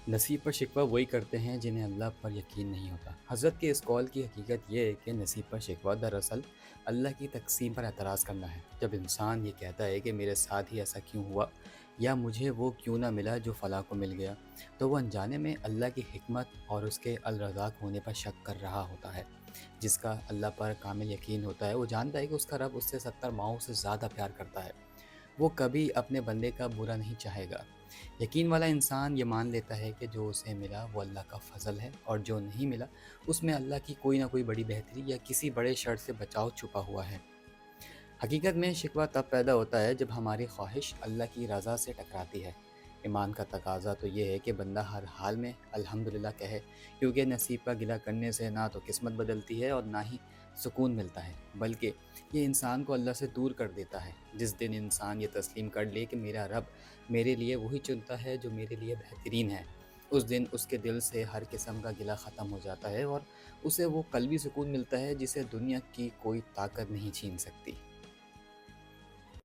نصیب پر شکوہ وہی کرتے ہیں جنہیں اللہ پر یقین نہیں ہوتا۔ حضرت کے اس قول کی حقیقت یہ ہے کہ نصیب پر شکوہ دراصل اللہ کی تقسیم پر اعتراض کرنا ہے۔ جب انسان یہ کہتا ہے کہ میرے ساتھ ہی ایسا کیوں ہوا، یا مجھے وہ کیوں نہ ملا جو فلاں کو مل گیا، تو وہ انجانے میں اللہ کی حکمت اور اس کے الرزاق ہونے پر شک کر رہا ہوتا ہے۔ جس کا اللہ پر کامل یقین ہوتا ہے وہ جانتا ہے کہ اس کا رب اس سے 70 ماؤں سے زیادہ پیار کرتا ہے۔ وہ کبھی اپنے بندے کا برا نہیں چاہے گا۔ یقین والا انسان یہ مان لیتا ہے کہ جو اسے ملا وہ اللہ کا فضل ہے، اور جو نہیں ملا اس میں اللہ کی کوئی نہ کوئی بڑی بہتری یا کسی بڑے شر سے بچاؤ چھپا ہوا ہے۔ حقیقت میں شکوہ تب پیدا ہوتا ہے جب ہماری خواہش اللہ کی رضا سے ٹکراتی ہے۔ ایمان کا تقاضا تو یہ ہے کہ بندہ ہر حال میں الحمدللہ کہے، کیونکہ نصیب کا گلہ کرنے سے نہ تو قسمت بدلتی ہے اور نہ ہی سکون ملتا ہے، بلکہ یہ انسان کو اللہ سے دور کر دیتا ہے۔ جس دن انسان یہ تسلیم کر لے کہ میرا رب میرے لیے وہی چنتا ہے جو میرے لیے بہترین ہے، اس دن اس کے دل سے ہر قسم کا گلہ ختم ہو جاتا ہے، اور اسے وہ قلبی سکون ملتا ہے جسے دنیا کی کوئی طاقت نہیں چھین سکتی۔